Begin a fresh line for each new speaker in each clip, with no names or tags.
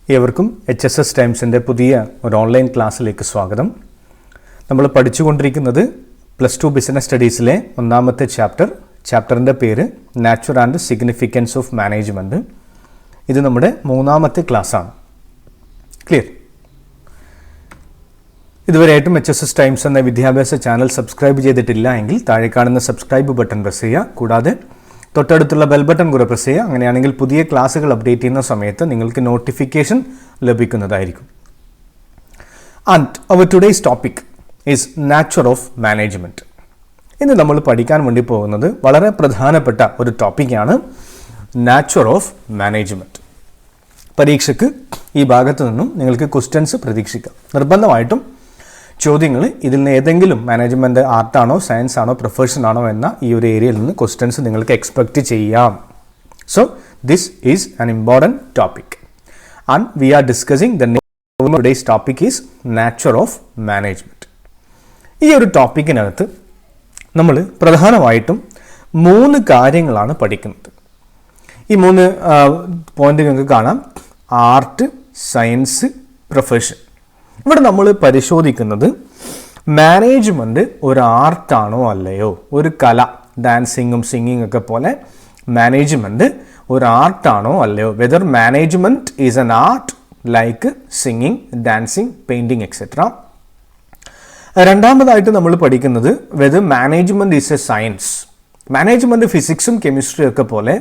ഏവർക്കും HSS ടൈംസിൻ്റെ പുതിയ ഒരു ഓൺലൈൻ ക്ലാസ്സിലേക്ക് സ്വാഗതം. നമ്മൾ പഠിച്ചുകൊണ്ടിരിക്കുന്നത് +2 ബിസിനസ് സ്റ്റഡീസിലെ ഒന്നാമത്തെ ചാപ്റ്ററിൻ്റെ പേര് nature and significance of management. ഇത് നമ്മുടെ മൂന്നാമത്തെ ക്ലാസ്സാണ്. ക്ലിയർ? ഇതുവരെയായിട്ടും HSS ടൈംസ് എന്ന വിദ്യാഭ്യാസ ചാനൽ സബ്സ്ക്രൈബ് ചെയ്തിട്ടില്ല എങ്കിൽ താഴെ കാണുന്ന സബ്സ്ക്രൈബ് ബട്ടൺ പ്രസ് ചെയ്യുക. കൂടാതെ തൊട്ടടുത്തുള്ള ബെൽ ബട്ടൺ കൂടെ പ്രസ് ചെയ്യുക. അങ്ങനെയാണെങ്കിൽ പുതിയ ക്ലാസ്സുകൾ അപ്ഡേറ്റ് ചെയ്യുന്ന സമയത്ത് നിങ്ങൾക്ക് നോട്ടിഫിക്കേഷൻ ലഭിക്കുന്നതായിരിക്കും. And our today's topic is nature of management. ഇന്ന് നമ്മൾ പഠിക്കാൻ വേണ്ടി പോകുന്നത് വളരെ പ്രധാനപ്പെട്ട ഒരു ടോപ്പിക്കാണ് നാച്ചർ ഓഫ് മാനേജ്മെൻറ്റ്. പരീക്ഷയ്ക്ക് ഈ ഭാഗത്തു നിന്നും നിങ്ങൾക്ക് ക്വസ്റ്റ്യൻസ് പ്രതീക്ഷിക്കാം. നിർബന്ധമായിട്ടും ചോദ്യങ്ങൾ ഇതിൽ നിന്ന് ഏതെങ്കിലും മാനേജ്മെൻറ്റ് ആർട്ടാണോ സയൻസ് ആണോ പ്രൊഫഷൻ ആണോ എന്ന ഈ ഒരു ഏരിയയിൽ നിന്ന് ക്വസ്റ്റ്യൻസ് നിങ്ങൾക്ക് എക്സ്പെക്റ്റ് ചെയ്യാം. So this is an important topic and we R discussing the today's topic is nature of management. ഈ ഒരു ടോപ്പിക്കിനകത്ത് നമ്മൾ പ്രധാനമായിട്ടും 3 കാര്യങ്ങളാണ് പഠിക്കുന്നത്. ഈ 3 പോയിന്റ് നിങ്ങൾക്ക് കാണാം: ആർട്ട്, സയൻസ്, പ്രൊഫഷൻ. ഇവിടെ നമ്മൾ പരിശോധിക്കുന്നത് മാനേജ്മെൻറ്റ് ഒരു ആർട്ടാണോ അല്ലയോ, ഒരു കല, ഡാൻസിങ്ങും സിംഗിങ് ഒക്കെ പോലെ മാനേജ്മെൻറ്റ് ഒരു ആർട്ടാണോ അല്ലയോ, whether management is an art like singing, dancing, painting etcetera. രണ്ടാമതായിട്ട് നമ്മൾ പഠിക്കുന്നത് whether management is a science. Management ഫിസിക്സും കെമിസ്ട്രിയും ഒക്കെ പോലെ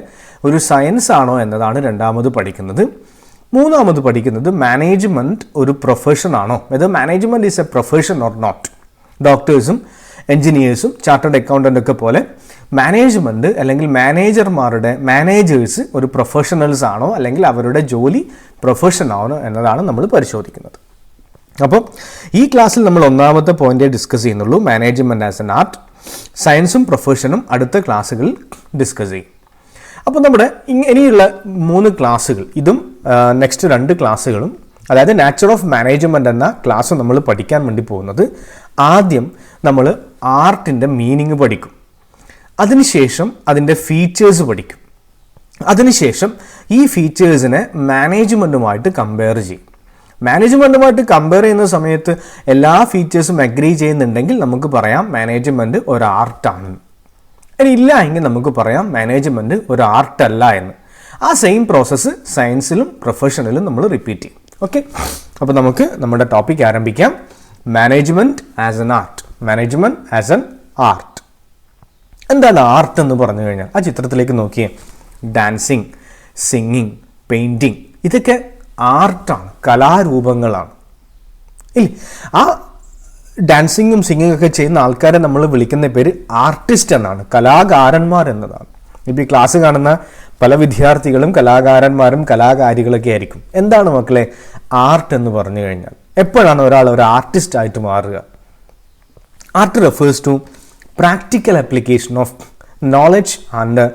ഒരു സയൻസ് ആണോ എന്നതാണ് രണ്ടാമത് പഠിക്കുന്നത്. മൂന്നാമത് പഠിക്കുന്നത് മാനേജ്മെൻറ്റ് ഒരു പ്രൊഫഷൻ ആണോ, whether management is a profession or not. ഡോക്ടേഴ്സും എൻജിനീയേഴ്സും ചാർട്ടേഡ് അക്കൗണ്ടൻ്റ് ഒക്കെ പോലെ മാനേജ്മെൻറ്റ് അല്ലെങ്കിൽ മാനേജേഴ്സ് ഒരു പ്രൊഫഷണൽസ് ആണോ അല്ലെങ്കിൽ അവരുടെ ജോലി പ്രൊഫഷൻ ആണോ എന്നതാണ് നമ്മൾ പരിശോധിക്കുന്നത്. അപ്പോൾ ഈ ക്ലാസ്സിൽ നമ്മൾ ഒന്നാമത്തെ പോയിൻ്റേ ഡിസ്കസ് ചെയ്യുന്നുള്ളൂ, മാനേജ്മെൻറ്റ് ആസ് എൻ ആർട്ട്. സയൻസും പ്രൊഫഷനും അടുത്ത ക്ലാസ്സുകളിൽ ഡിസ്കസ് ചെയ്യും. അപ്പോൾ നമ്മുടെ ഇനിയുള്ള 3 ക്ലാസ്സുകൾ, ഇതും നെക്സ്റ്റ് 2 ക്ലാസ്സുകളും, അതായത് നാച്ചർ ഓഫ് മാനേജ്മെൻറ്റ് എന്ന ക്ലാസ് നമ്മൾ പഠിക്കാൻ വേണ്ടി പോകുന്നത് ആദ്യം നമ്മൾ ആർട്ടിൻ്റെ മീനിങ് പഠിക്കും. അതിനുശേഷം അതിൻ്റെ ഫീച്ചേഴ്സ് പഠിക്കും. അതിനുശേഷം ഈ ഫീച്ചേഴ്സിനെ മാനേജ്മെൻറ്റുമായിട്ട് കമ്പയർ ചെയ്യും. മാനേജ്മെൻറ്റുമായിട്ട് കമ്പയർ ചെയ്യുന്ന സമയത്ത് എല്ലാ ഫീച്ചേഴ്സും അഗ്രി ചെയ്യുന്നുണ്ടെങ്കിൽ നമുക്ക് പറയാം മാനേജ്മെൻറ്റ് ഒരു ആർട്ടാണ്. ഇനി ഇല്ല എങ്കിൽ നമുക്ക് പറയാം മാനേജ്മെൻറ്റ് ഒരു ആർട്ടല്ല എന്ന്. ആ സെയിം പ്രോസസ്സ് സയൻസിലും പ്രൊഫഷനിലും നമ്മൾ റിപ്പീറ്റ് ചെയ്യും. ഓക്കെ, അപ്പോൾ നമുക്ക് നമ്മുടെ ടോപ്പിക് ആരംഭിക്കാം. Management as an art. Management as an art. എന്താണ് ആർട്ട് എന്ന് പറഞ്ഞു കഴിഞ്ഞാൽ ആ ചിത്രത്തിലേക്ക് നോക്കിയേ. ഡാൻസിങ്, സിംഗിങ്, പെയിൻറ്റിങ്, ഇതൊക്കെ ആർട്ടാണ്, കലാരൂപങ്ങളാണ്. ഇല്ലേ? ആ ഡാൻസിങ്ങും സിംഗിങ്ങും ഒക്കെ ചെയ്യുന്ന ആൾക്കാരെ നമ്മൾ വിളിക്കുന്ന പേര് ആർട്ടിസ്റ്റ് എന്നാണ്, കലാകാരന്മാർ എന്നതാണ്. ഇപ്പോൾ ഈ ക്ലാസ് കാണുന്ന പല വിദ്യാർത്ഥികളും കലാകാരന്മാരും കലാകാരികളൊക്കെ ആയിരിക്കും. എന്താണ് മക്കളെ ആർട്ട് എന്ന് പറഞ്ഞു കഴിഞ്ഞാൽ? എപ്പോഴാണ് ഒരാൾ ഒരു ആർട്ടിസ്റ്റ് ആയിട്ട് മാറുക? Art refers to practical application of knowledge and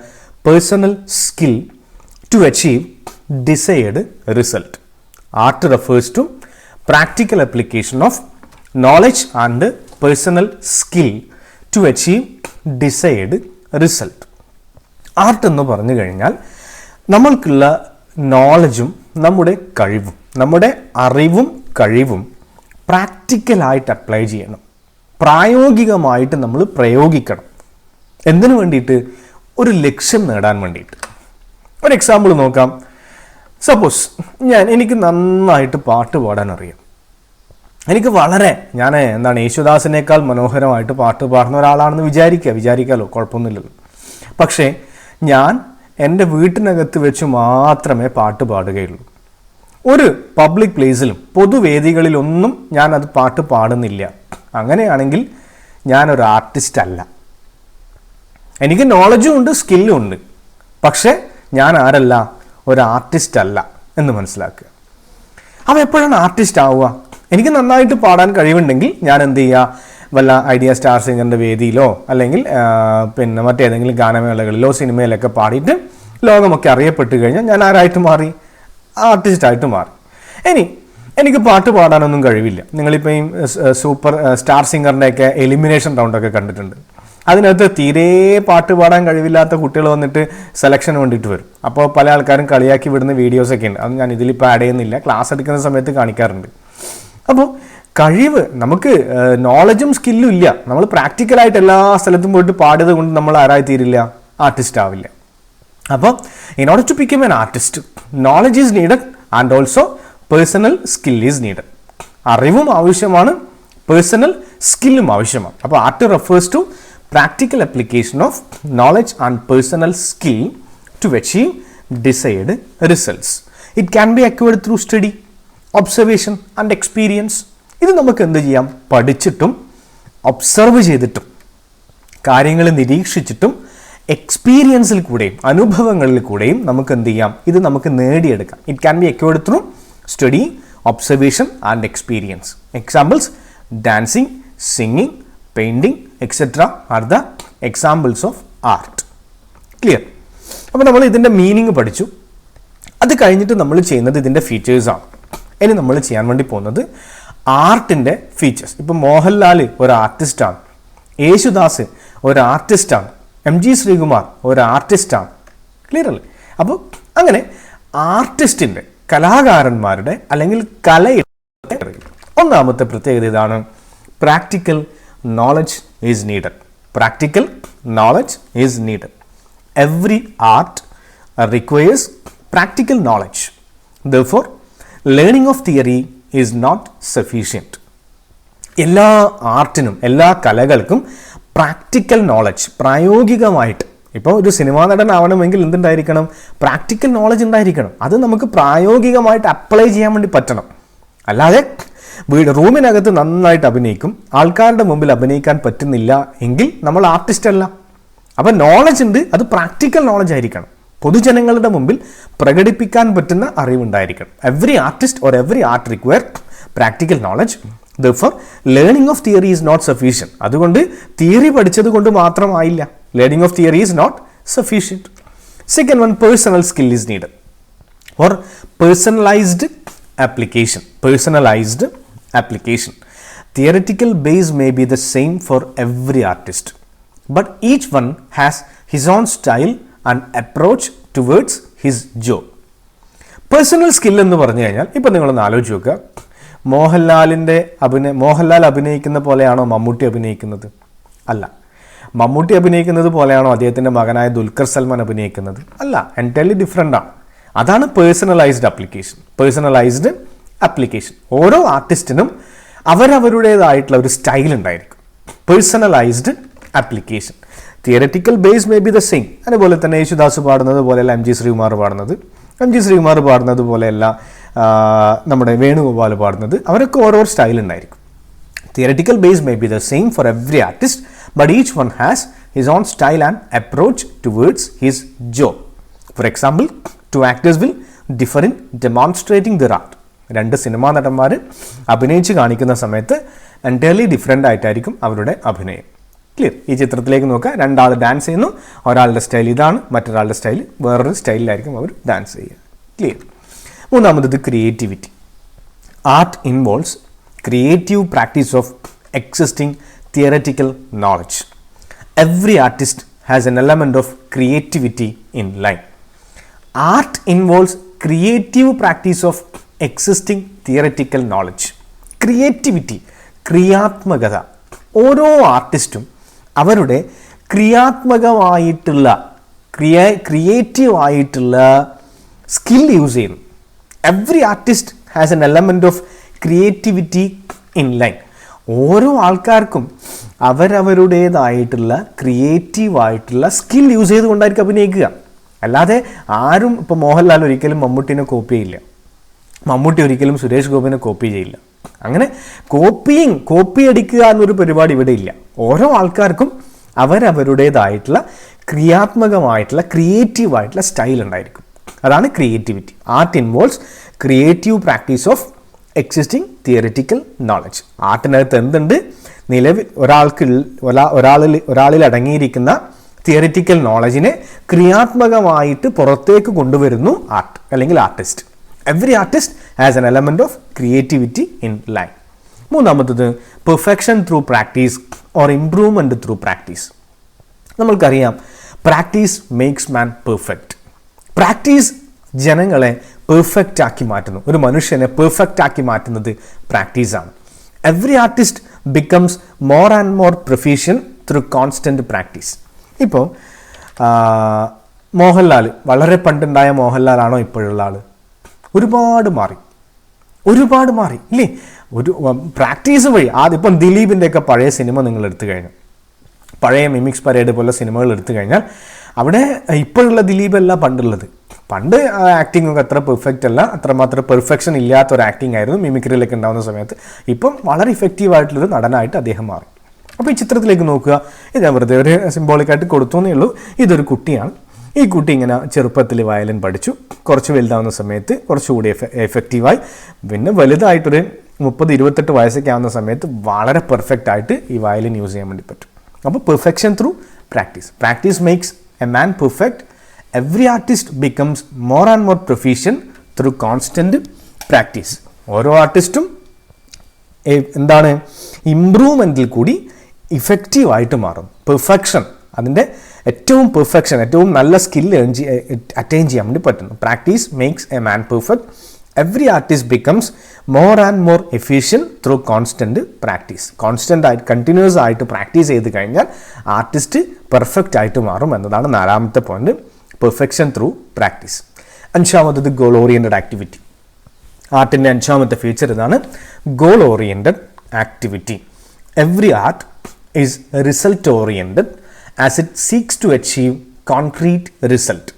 personal skill to achieve desired result. ആർട്ട് റെഫേഴ്സ് ടു പ്രാക്ടിക്കൽ ആപ്ലിക്കേഷൻ ഓഫ് knowledge and personal skill to achieve desired result. Art എന്ന് പറഞ്ഞു കഴിഞ്ഞാൽ നമ്മൾക്കുള്ള നോളജും നമ്മുടെ കഴിവും, നമ്മുടെ അറിവും കഴിവും പ്രാക്ടിക്കലായിട്ട് അപ്ലൈ ചെയ്യണം, പ്രായോഗികമായിട്ട് നമ്മൾ പ്രയോഗിക്കണം. എന്തിനു വേണ്ടിയിട്ട്? ഒരു ലക്ഷ്യം നേടാൻ വേണ്ടിയിട്ട്. ഒരു എക്സാമ്പിൾ നോക്കാം. സപ്പോസ് എനിക്ക് നന്നായിട്ട് പാട്ട് പാടാൻ അറിയാം. എനിക്ക് യേശുദാസിനേക്കാൾ മനോഹരമായിട്ട് പാട്ട് പാടുന്ന ഒരാളാണെന്ന് വിചാരിക്കാമല്ലോ, കുഴപ്പമൊന്നുമില്ലല്ലോ. പക്ഷേ ഞാൻ എൻ്റെ വീട്ടിനകത്ത് വെച്ച് മാത്രമേ പാട്ട് പാടുകയുള്ളൂ. ഒരു പബ്ലിക് പ്ലേസിലും പൊതുവേദികളിലൊന്നും ഞാനത് പാട്ട് പാടുന്നില്ല. അങ്ങനെയാണെങ്കിൽ ഞാനൊരു ആർട്ടിസ്റ്റ് അല്ല. എനിക്ക് നോളജും ഉണ്ട്, സ്കില്ലും ഉണ്ട്, പക്ഷേ ഞാൻ ആരല്ല? ഒരു ആർട്ടിസ്റ്റ് അല്ല എന്ന് മനസ്സിലാക്കുക. അപ്പോൾ എപ്പോഴാണ് ആർട്ടിസ്റ്റ് ആവുക? എനിക്ക് നന്നായിട്ട് പാടാൻ കഴിവുണ്ടെങ്കിൽ ഞാൻ എന്ത് ചെയ്യുക? വല്ല ഐഡിയ സ്റ്റാർ സിംഗറിൻ്റെ വേദിയിലോ അല്ലെങ്കിൽ മറ്റേതെങ്കിലും ഗാനമേളകളിലോ സിനിമയിലൊക്കെ പാടിയിട്ട് ലോകമൊക്കെ അറിയപ്പെട്ട് കഴിഞ്ഞാൽ ഞാൻ ആരായിട്ട് മാറി? ആർട്ടിസ്റ്റായിട്ട് മാറി. ഇനി എനിക്ക് പാട്ട് പാടാനൊന്നും കഴിവില്ല. നിങ്ങളിപ്പോൾ ഈ സൂപ്പർ സ്റ്റാർ സിംഗറിൻ്റെയൊക്കെ എലിമിനേഷൻ റൗണ്ടൊക്കെ കണ്ടിട്ടുണ്ട്. അതിനകത്ത് തീരെ പാട്ട് പാടാൻ കഴിവില്ലാത്ത കുട്ടികൾ വന്നിട്ട് സെലക്ഷന് വേണ്ടിയിട്ട് വരും. അപ്പോൾ പല ആൾക്കാരും കളിയാക്കി വിടുന്ന വീഡിയോസൊക്കെ ഉണ്ട്. അത് ഞാൻ ഇതിലിപ്പോൾ ആഡ് ചെയ്യുന്നില്ല, ക്ലാസ് എടുക്കുന്ന സമയത്ത് കാണിക്കാറുണ്ട്. അപ്പോൾ കഴിവ്, നമുക്ക് നോളജും സ്കില്ലും ഇല്ല, നമ്മൾ പ്രാക്ടിക്കലായിട്ട് എല്ലാ സ്ഥലത്തും പോയിട്ട് പാടിയത് കൊണ്ട് നമ്മൾ ആരായി തീരില്ല, ആർട്ടിസ്റ്റ് ആവില്ല. അപ്പോൾ in order to become an artist, knowledge is needed and also personal skill is needed. അറിവും ആവശ്യമാണ്, പേഴ്സണൽ സ്കില്ലും ആവശ്യമാണ്. അപ്പോൾ art refers to practical application of knowledge and personal skill to achieve desired results. It can be acquired through study, observation and experience. ഇത് നമുക്ക് എന്ത് ചെയ്യാം, പഠിച്ചിട്ടും observe ചെയ്തിട്ടും കാര്യങ്ങൾ നിരീക്ഷിച്ചിട്ടും എക്സ്പീരിയൻസിൽ കൂടെയും അനുഭവങ്ങളിൽ കൂടെയും നമുക്ക് എന്ത് ചെയ്യാം, ഇത് നമുക്ക് നേടിയെടുക്കാം. It can be acquired through study, observation and experience. Examples dancing, singing, painting etcetera are the examples of art. Clear? അപ്പോൾ നമ്മൾ ഇതിൻ്റെ മീനിങ് പഠിച്ചു. അത് കഴിഞ്ഞിട്ട് നമ്മൾ ചെയ്യുന്നത് ഇതിൻ്റെ ഫീച്ചേഴ്സാണ്. ഇനി നമ്മൾ ചെയ്യാൻ വേണ്ടി പോകുന്നത് ആർട്ടിൻ്റെ ഫീച്ചേഴ്സ്. ഇപ്പം മോഹൻലാൽ ഒരു ആർട്ടിസ്റ്റാണ്, യേശുദാസ് ഒരു ആർട്ടിസ്റ്റാണ്, എം ജി ശ്രീകുമാർ ഒരു ആർട്ടിസ്റ്റാണ്. ക്ലിയർ അല്ലേ? അപ്പോൾ അങ്ങനെ ആർട്ടിസ്റ്റിൻ്റെ, കലാകാരന്മാരുടെ അല്ലെങ്കിൽ കലയുടെ ഒന്നാമത്തെ പ്രത്യേകത ഇതാണ്, practical knowledge is needed. Practical knowledge is needed. Every art requires practical knowledge. Therefore, learning of theory is not sufficient. എല്ലാ ആർട്ടിനും എല്ലാ കലകൾക്കും പ്രാക്ടിക്കൽ നോളജ്, പ്രായോഗികമായിട്ട്, ഇപ്പോൾ ഒരു സിനിമാ നടൻ ആവണമെങ്കിൽ എന്തുണ്ടായിരിക്കണം, പ്രാക്ടിക്കൽ നോളജ് ഉണ്ടായിരിക്കണം. അത് നമുക്ക് പ്രായോഗികമായിട്ട് അപ്ലൈ ചെയ്യാൻ വേണ്ടി പറ്റണം. അല്ലാതെ റൂമിനകത്ത് നന്നായിട്ട് അഭിനയിക്കും, ആൾക്കാരുടെ മുമ്പിൽ അഭിനയിക്കാൻ പറ്റുന്നില്ല എങ്കിൽ നമ്മൾ ആർട്ടിസ്റ്റ് അല്ല. അപ്പം നോളജ് ഉണ്ട്, അത് പ്രാക്ടിക്കൽ നോളജ് ആയിരിക്കണം, പൊതുജനങ്ങളുടെ മുമ്പിൽ പ്രകടിപ്പിക്കാൻ പറ്റുന്ന അറിവുണ്ടായിരിക്കണം. Every artist or every art require practical knowledge. Therefore, learning of theory is not sufficient. അതുകൊണ്ട് തിയറി പഠിച്ചത് കൊണ്ട് മാത്രമായില്ല. Learning of theory is not sufficient. Second one, personal skill is needed or personalized application. Personalized application. Theoretical base may be the same for every artist, but each one has his own style and approach towards his job. Personal skill എന്ന് പറഞ്ഞു കഴിഞ്ഞാൽ ഇപ്പം നിങ്ങളൊന്ന് ആലോചിച്ച് നോക്കുക, മോഹൻലാൽ അഭിനയിക്കുന്ന പോലെയാണോ മമ്മൂട്ടി അഭിനയിക്കുന്നത്? അല്ല. മമ്മൂട്ടി അഭിനയിക്കുന്നത് പോലെയാണോ അദ്ദേഹത്തിൻ്റെ മകനായ ദുൽഖർ സൽമാൻ അഭിനയിക്കുന്നത്? അല്ല. എൻറ്റയർലി ഡിഫറെൻ്റ് ആണ്. അതാണ് പേഴ്സണലൈസ്ഡ് ആപ്ലിക്കേഷൻ. Personalised application. ഓരോ ആർട്ടിസ്റ്റിനും അവരവരുടേതായിട്ടുള്ള ഒരു സ്റ്റൈൽ ഉണ്ടായിരിക്കും. Personalised application. Theoretical base may be the same. അതുപോലെ തന്നെ യേശുദാസ് പാടുന്നത് പോലെയല്ല എം ജി ശ്രീകുമാർ പാടുന്നത് പോലെയല്ല നമ്മുടെ വേണുഗോപാൽ പാടുന്നത്. അവരൊക്കെ ഓരോ സ്റ്റൈൽ ഉണ്ടായിരിക്കും. Theoretical base may be the same for every artist, but each one has his own style and approach towards his job. For example, two actors will differ in demonstrating their art. രണ്ട് cinema നടന്മാർ അഭിനയിച്ച് കാണിക്കുന്ന സമയത്ത് entirely different ആയിട്ടായിരിക്കും അവരുടെ അഭിനയം. Clear? ഈ ചിത്രത്തിലേക്ക് നോക്കുക, രണ്ടാൾ ഡാൻസ് ചെയ്യുന്നു, ഒരാളുടെ സ്റ്റൈൽ ഇതാണ്, മറ്റൊരാളുടെ സ്റ്റൈൽ വേറൊരു സ്റ്റൈലിലായിരിക്കും അവർ ഡാൻസ് ചെയ്യുക. ക്ലിയർ? മൂന്നാമത് creativity. Art involves creative practice of existing theoretical knowledge. Every artist has an element of creativity in line. Art involves creative practice of existing theoretical knowledge. Creativity, ക്രിയാത്മകത. ഓരോ ആർട്ടിസ്റ്റും അവരുടെ ക്രിയാത്മകമായിട്ടുള്ള ക്രിയേറ്റീവായിട്ടുള്ള സ്കിൽ യൂസ് ചെയ്യുന്നു. Every artist has an element of creativity in line. ഓരോ ആൾക്കാർക്കും അവരവരുടേതായിട്ടുള്ള ക്രിയേറ്റീവായിട്ടുള്ള skill use ചെയ്തുകൊണ്ടായിരിക്കും അഭിനയിക്കുക. അല്ലാതെ ആരും, ഇപ്പോൾ മോഹൻലാൽ ഒരിക്കലും മമ്മൂട്ടിനെ കോപ്പി ചെയ്യില്ല, മമ്മൂട്ടി ഒരിക്കലും സുരേഷ് ഗോപിനെ കോപ്പി ചെയ്യില്ല. അങ്ങനെ കോപ്പി അടിക്കുക എന്നൊരു പരിപാടി ഇവിടെ ഇല്ല. ഓരോ ആൾക്കാർക്കും അവരവരുടേതായിട്ടുള്ള ക്രിയാത്മകമായിട്ടുള്ള ക്രിയേറ്റീവായിട്ടുള്ള സ്റ്റൈൽ ഉണ്ടായിരിക്കും. അതാണ് creativity. Art involves creative practice of existing theoretical knowledge. ആർട്ടിനകത്ത് എന്തുണ്ട്? നിലവിൽ ഒരാളിൽ അടങ്ങിയിരിക്കുന്ന തിയററ്റിക്കൽ നോളജിനെ ക്രിയാത്മകമായിട്ട് പുറത്തേക്ക് കൊണ്ടുവരുന്നു ആർട്ട് അല്ലെങ്കിൽ artist. Every artist has an element of creativity in life. മൂന്നാമത്തത് perfection through practice or improvement through practice. നമ്മൾക്കറിയാം practice makes man perfect. Practice ജനങ്ങളെ പെർഫെക്റ്റ് ആക്കി മാറ്റുന്നു. ഒരു മനുഷ്യനെ പെർഫെക്റ്റ് ആക്കി മാറ്റുന്നത് പ്രാക്ടീസാണ്. Every artist becomes more and more proficient through constant practice. ഇപ്പോൾ മോഹൻലാൽ, വളരെ പണ്ടുണ്ടായ മോഹൻലാലാണോ ഇപ്പോഴുള്ള ആൾ? ഒരുപാട് മാറി ഇല്ലേ? ഒരു പ്രാക്ടീസ് വഴി. ഇപ്പം ദിലീപിൻ്റെയൊക്കെ പഴയ സിനിമ നിങ്ങൾ എടുത്തു കഴിഞ്ഞാൽ, പഴയ മിമിക്സ് പരേഡ് പോലെ സിനിമകൾ എടുത്തു കഴിഞ്ഞാൽ അവിടെ ഇപ്പോഴുള്ള ദിലീപല്ല പണ്ടുള്ളത്. പണ്ട് ആക്ടിംഗ് ഒക്കെ അത്ര പെർഫെക്റ്റ് അല്ല, അത്രമാത്രം പെർഫെക്ഷൻ ഇല്ലാത്തൊരു ആക്ടിംഗ് ആയിരുന്നു മിമിക്രിയിലൊക്കെ ഉണ്ടാകുന്ന സമയത്ത്. ഇപ്പം വളരെ ഇഫക്റ്റീവായിട്ടുള്ളൊരു നടനായിട്ട് അദ്ദേഹം മാറി. അപ്പോൾ ഈ ചിത്രത്തിലേക്ക് നോക്കുക. ഇത് ഞാൻ വെറുതെ ഒരു സിംബോളിക്കായിട്ട് കൊടുത്തു എന്നേ ഉള്ളൂ. ഇതൊരു കുട്ടിയാണ്. ഈ കുട്ടി ഇങ്ങനെ ചെറുപ്പത്തിൽ വയലിൻ പഠിച്ചു. കുറച്ച് വലുതാവുന്ന സമയത്ത് കുറച്ചുകൂടി എഫക്റ്റീവായി. പിന്നെ വലുതായിട്ടൊരു 30-28 വയസ്സൊക്കെ ആവുന്ന സമയത്ത് വളരെ പെർഫെക്റ്റ് ആയിട്ട് ഈ വയലിൻ യൂസ് ചെയ്യാൻ വേണ്ടി പറ്റും. അപ്പോൾ perfection through practice. Practice makes a man perfect. Every artist becomes more and more proficient through constant practice. ഓരോ ആർട്ടിസ്റ്റും എന്താണ് ഇംപ്രൂവ്മെൻറ്റിൽ കൂടി ഇഫക്റ്റീവായിട്ട് മാറും. പെർഫെക്ഷൻ, അതിൻ്റെ ഏറ്റവും പെർഫെക്ഷൻ, ഏറ്റവും നല്ല സ്കില്ല് അറ്റൈൻ ചെയ്യാൻ വേണ്ടി പറ്റുന്നു. Practice makes a man perfect. Every artist becomes more and more efficient through constant practice. Constant ആയിട്ട് കണ്ടിന്യൂസ് ആയിട്ട് പ്രാക്ടീസ് ചെയ്ത് കഴിഞ്ഞാൽ ആർട്ടിസ്റ്റ് പെർഫെക്റ്റ് ആയിട്ട് മാറും എന്നതാണ് 4ാമത്തെ പോയിന്റ്, പെർഫെക്ഷൻ ത്രൂ പ്രാക്ടീസ്. 5ാമത്തത് ഗോൾ ഓറിയൻറ്റഡ് ആക്ടിവിറ്റി. ആർട്ടിൻ്റെ 5ാമത്തെ ഫീച്ചർ ഇതാണ്, goal oriented activity. Every art is result oriented as it seeks to achieve concrete result.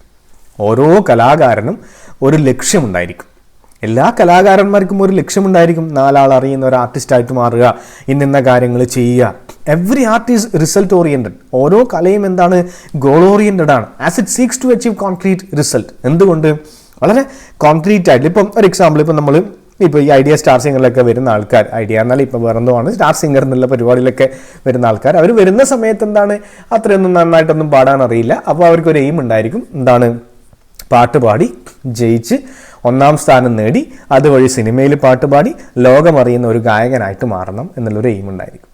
ഓരോ കലാകാരനും ഒരു ലക്ഷ്യമുണ്ടായിരിക്കും. എല്ലാ കലാകാരന്മാർക്കും ഒരു ലക്ഷ്യമുണ്ടായിരിക്കും. 4 ആൾ അറിയുന്ന ഒരു ആർട്ടിസ്റ്റായിട്ട് മാറുക, ഇന്ന കാര്യങ്ങൾ ചെയ്യുക. Every art is result oriented. ഓരോ കലയും എന്താണ്? ഗോൾ ഓറിയൻറ്റഡ് ആണ്. As it seeks to achieve concrete result. എന്തുകൊണ്ട്? വളരെ കോൺക്രീറ്റ് ആയിട്ട്. ഇപ്പം ഒരു എക്സാമ്പിൾ, ഇപ്പം നമ്മൾ ഇപ്പോൾ ഈ ഐഡിയ സ്റ്റാർ സിംഗറിലൊക്കെ വരുന്ന ആൾക്കാർ, ഐഡിയ എന്നാൽ ഇപ്പോൾ വേറെന്തോമാണ്, സ്റ്റാർ സിംഗർ എന്നുള്ള പരിപാടിയിലൊക്കെ വരുന്ന ആൾക്കാർ, അവർ വരുന്ന സമയത്ത് എന്താണ്, അത്രയൊന്നും നന്നായിട്ടൊന്നും പാടാൻ അറിയില്ല. അപ്പോൾ അവർക്കൊരു എയിം ഉണ്ടായിരിക്കും, എന്താണ്? പാട്ട് പാടി ജയിച്ച് 1ാം സ്ഥാനം നേടി അതുവഴി സിനിമയിൽ പാട്ട് പാടി ലോകമറിയുന്ന ഒരു ഗായകനായിട്ട് മാറണം എന്നുള്ളൊരു എയിം ഉണ്ടായിരിക്കും.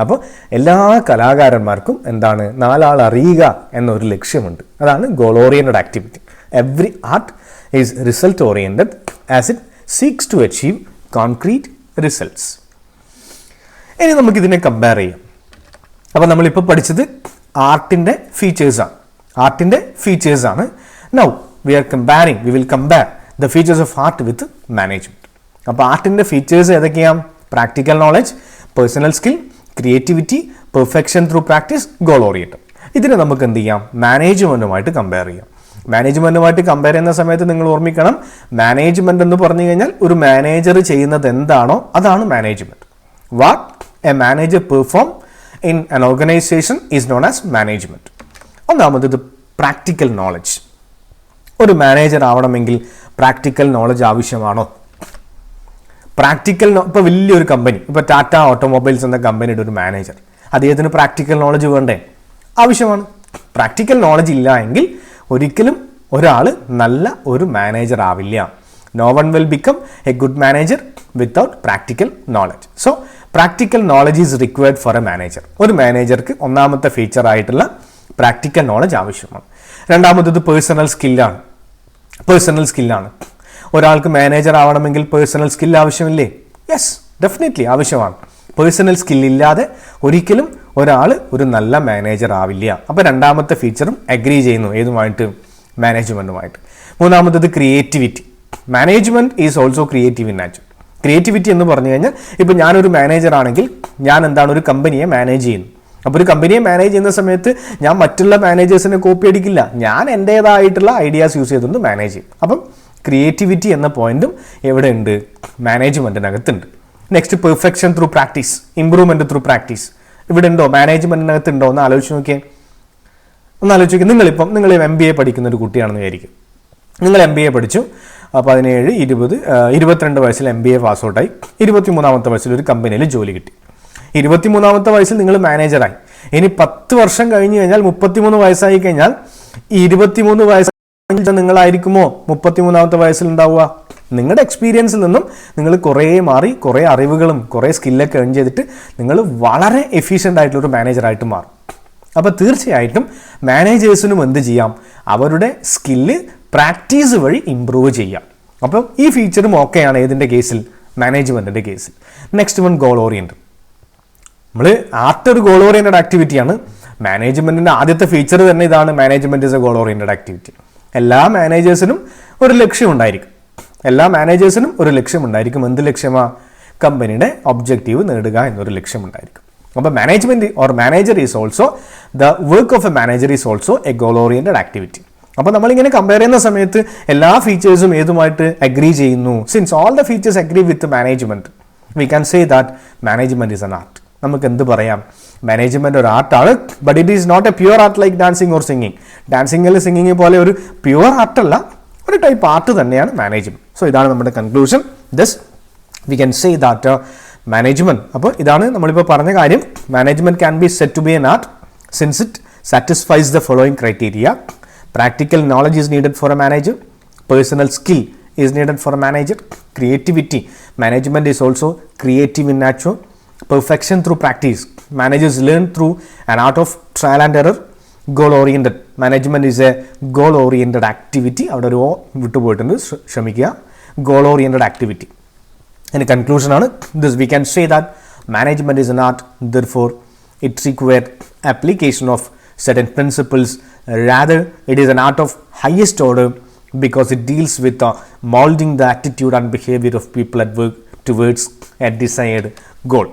അപ്പോൾ എല്ലാ കലാകാരന്മാർക്കും എന്താണ്? 4 ആൾ അറിയുക എന്നൊരു ലക്ഷ്യമുണ്ട്. അതാണ് goal oriented activity. Every art is result oriented as it seeks to achieve concrete results. ഇനി നമുക്കിതിനെ കമ്പയർ ചെയ്യാം. അപ്പോൾ നമ്മളിപ്പോൾ പഠിച്ചത് ആർട്ടിൻ്റെ ഫീച്ചേഴ്സാണ്. Now we will compare the features of art with management. അപ്പോൾ ആർട്ടിൻ്റെ ഫീച്ചേഴ്സ് ഏതൊക്കെയാണ്? Practical knowledge, personal skill, creativity, perfection through practice, goal oriented. ഇതിനെ നമുക്ക് എന്ത് ചെയ്യാം? മാനേജ്മെൻറ്റുമായിട്ട് കമ്പയർ ചെയ്യാം. മാനേജ്മെൻറ്റുമായിട്ട് കമ്പയർ ചെയ്യുന്ന സമയത്ത് നിങ്ങൾ ഓർമ്മിക്കണം, മാനേജ്മെൻറ്റ് എന്ന് പറഞ്ഞു കഴിഞ്ഞാൽ ഒരു മാനേജർ ചെയ്യുന്നത് എന്താണോ അതാണ് management. What A manager perform in an organisation is known as management. ഒന്നാമത് പ്രാക്ടിക്കൽ നോളജ്. ഒരു മാനേജർ ആവണമെങ്കിൽ പ്രാക്ടിക്കൽ നോളജ് ആവശ്യമാണോ? ഇപ്പോൾ വലിയൊരു കമ്പനി, ഇപ്പോൾ ടാറ്റ ഓട്ടോമൊബൈൽസ് എന്ന കമ്പനിയുടെ ഒരു മാനേജർ, അദ്ദേഹത്തിന് പ്രാക്ടിക്കൽ നോളജ് വേണ്ടേ? ആവശ്യമാണ്. പ്രാക്ടിക്കൽ നോളജ് ഇല്ല എങ്കിൽ ഒരിക്കലും ഒരാൾ നല്ല ഒരു മാനേജർ ആവില്ല. No one will become a good manager without practical knowledge. So practical knowledge is required for a manager. ഒരു മാനേജർക്ക് ഒന്നാമത്തെ ഫീച്ചർ ആയിട്ടുള്ള പ്രാക്ടിക്കൽ നോളജ് ആവശ്യമാണ്. രണ്ടാമത്തത് പേഴ്സണൽ സ്കില്ലാണ്. ഒരാൾക്ക് മാനേജർ ആവണമെങ്കിൽ പേഴ്സണൽ സ്കിൽ ആവശ്യമില്ലേ? യെസ്, ഡെഫിനറ്റ്ലി ആവശ്യമാണ്. പേഴ്സണൽ സ്കില്ലില്ലാതെ ഒരിക്കലും ഒരാൾ ഒരു നല്ല മാനേജർ ആവില്ല. അപ്പോൾ രണ്ടാമത്തെ ഫീച്ചറും അഗ്രി ചെയ്യുന്നു ഏതുമായിട്ട്? മാനേജ്മെൻറ്റുമായിട്ട്. മൂന്നാമത്തത് creativity. Management is also creative in nature. Creativity എന്ന് പറഞ്ഞു കഴിഞ്ഞാൽ ഇപ്പോൾ ഞാനൊരു മാനേജർ ആണെങ്കിൽ ഞാൻ എന്താണ് ഒരു കമ്പനിയെ മാനേജ് ചെയ്യുന്നു. അപ്പോൾ ഒരു കമ്പനിയെ മാനേജ് ചെയ്യുന്ന സമയത്ത് ഞാൻ മറ്റുള്ള മാനേജേഴ്സിനെ കോപ്പി അടിക്കില്ല, ഞാൻ എൻ്റേതായിട്ടുള്ള ഐഡിയാസ് യൂസ് ചെയ്തുകൊണ്ട് മാനേജ് ചെയ്യും. അപ്പം ക്രിയേറ്റിവിറ്റി എന്ന പോയിന്റും എവിടെ ഉണ്ട്? മാനേജ്മെൻറ്റിനകത്തുണ്ട്. Next perfection through practice, improvement through practice. ഇവിടെ ഉണ്ടോ? മാനേജ്മെൻറ്റിനകത്ത് ഉണ്ടോ? ഒന്ന് ആലോചിച്ച് നോക്കിയേ. നിങ്ങൾ MBA പഠിക്കുന്ന ഒരു കുട്ടിയാണെന്ന് വിചാരിക്കും. നിങ്ങൾ MBA പഠിച്ചു, 17, 20, 22 വയസ്സിൽ MBA പാസ് ഔട്ടായി. 23ാമത്തെ വയസ്സിൽ ഒരു കമ്പനിയിൽ ജോലി കിട്ടി. 23ാമത്തെ വയസ്സിൽ നിങ്ങൾ മാനേജറായി. ഇനി 10 വർഷം കഴിഞ്ഞ് കഴിഞ്ഞാൽ 33 വയസ്സായി കഴിഞ്ഞാൽ 23 വയസ്സ് നിങ്ങളായിരിക്കുമോ 33ാമത്തെ വയസ്സിൽ ഉണ്ടാവുക? നിങ്ങളുടെ എക്സ്പീരിയൻസിൽ നിന്നും നിങ്ങൾ കുറേ മാറി, കുറേ അറിവുകളും കുറേ സ്കില്ലൊക്കെ ഏൺ ചെയ്തിട്ട് നിങ്ങൾ വളരെ എഫിഷ്യൻ്റ് ആയിട്ടുള്ളൊരു മാനേജറായിട്ട് മാറും. അപ്പോൾ തീർച്ചയായിട്ടും മാനേജേഴ്സിനും എന്ത് ചെയ്യാം, അവരുടെ സ്കില്ല് പ്രാക്ടീസ് വഴി ഇമ്പ്രൂവ് ചെയ്യാം. അപ്പം ഈ ഫീച്ചറും ഓക്കെയാണ് ഏതിൻ്റെ കേസിൽ, മാനേജ്മെൻറ്റിൻ്റെ കേസിൽ. Next one goal oriented. നമ്മൾ ആർട്ട് ഒരു ഗോൾ ഓറിയൻറ്റഡ് ആക്ടിവിറ്റിയാണ്. മാനേജ്മെൻറ്റിൻ്റെ ആദ്യത്തെ ഫീച്ചർ തന്നെ ഇതാണ്, management is A goal oriented activity. എല്ലാ മാനേജേഴ്സിനും ഒരു ലക്ഷ്യമുണ്ടായിരിക്കും. എന്ത് ലക്ഷ്യമാണ്? കമ്പനിയുടെ ഒബ്ജക്റ്റീവ് നേടുക എന്നൊരു ലക്ഷ്യമുണ്ടായിരിക്കും. അപ്പോൾ management or manager is also the work of a manager is also a goal oriented activity. അപ്പോൾ നമ്മളിങ്ങനെ കമ്പയർ ചെയ്യുന്ന സമയത്ത് എല്ലാ ഫീച്ചേഴ്സും ഏതുമായിട്ട് അഗ്രി ചെയ്യുന്നു? Since all the features agree with management, we can say that management is an art. നമുക്ക് എന്ത് പറയാം, മാനേജ്മെൻറ്റ് ഒരു ആർട്ടാണ്, but it is not a pure art like dancing or singing. ഡാൻസിങ്ങിൽ സിംഗിങ് പോലെ ഒരു പ്യുവർ ആർട്ടല്ല, ഒരു ടൈപ്പ് ആർട്ട് തന്നെയാണ് മാനേജ്മെൻറ്റ്. സോ ഇതാണ് നമ്മുടെ conclusion. Thus we can say that management. അപ്പോൾ ഇതാണ് നമ്മളിപ്പോൾ പറഞ്ഞ കാര്യം. Management can be set to be an art since it satisfies the following criteria. Practical knowledge is needed for a manager. Personal skill is needed for a manager. Creativity. Management is also creative in nature. Perfection through practice. Managers learn through an art of trial and error. Goal oriented. Management is a goal oriented activity. അവിടെ ഒരു വിട്ടുപോയിട്ടുണ്ട്, ക്ഷമിക്കുക. Goal oriented activity. In conclusion ആണ്, this we can say that management is an art. Therefore, it requires application of certain principles. Rather, it is an art of highest order because it deals with molding the attitude and behavior of people at work towards a desired goal.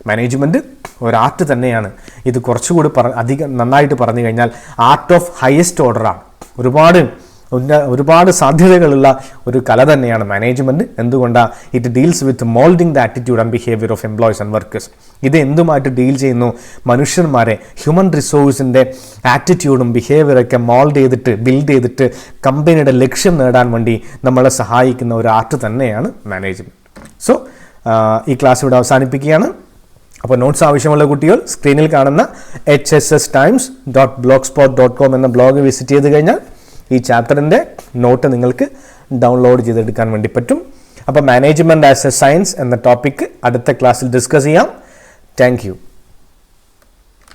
Management ഒരു art തന്നെയാണ്. ഇത് കുറച്ചുകൂടി അധികം നന്നായിട്ട് പറഞ്ഞു കഴിഞ്ഞാൽ art of highest ഓർഡറാണ്. ഒരുപാട് സാധ്യതകളുള്ള ഒരു കല തന്നെയാണ് മാനേജ്മെൻറ്റ്. എന്തുകൊണ്ടാണ്? It deals with moulding the attitude and behaviour of employees and workers. ഇത് എന്തുമായിട്ട് ഡീൽ ചെയ്യുന്നു? മനുഷ്യന്മാരെ, ഹ്യൂമൻ റിസോഴ്സിൻ്റെ ആറ്റിറ്റ്യൂഡും ബിഹേവിയറൊക്കെ ബിൽഡ് ചെയ്തിട്ട് കമ്പനിയുടെ ലക്ഷ്യം നേടാൻ വേണ്ടി നമ്മളെ സഹായിക്കുന്ന ഒരു ആർട്ട് തന്നെയാണ് മാനേജ്മെൻറ്റ്. സോ ഈ ക്ലാസ് ഇവിടെ അവസാനിപ്പിക്കുകയാണ്. അപ്പോൾ നോട്ട്സ് ആവശ്യമുള്ള കുട്ടികൾ സ്ക്രീനിൽ കാണുന്ന hsstimes.blogspot.com എന്ന ബ്ലോഗ് വിസിറ്റ് ചെയ്ത് കഴിഞ്ഞാൽ ഈ ചാപ്റ്ററിൻ്റെ നോട്ട് നിങ്ങൾക്ക് ഡൗൺലോഡ് ചെയ്തെടുക്കാൻ വേണ്ടി പറ്റും. അപ്പോൾ മാനേജ്മെൻറ്റ് ആസ് എ സയൻസ് എന്ന ടോപ്പിക്ക് അടുത്ത ക്ലാസ്സിൽ ഡിസ്കസ് ചെയ്യാം. Thank you.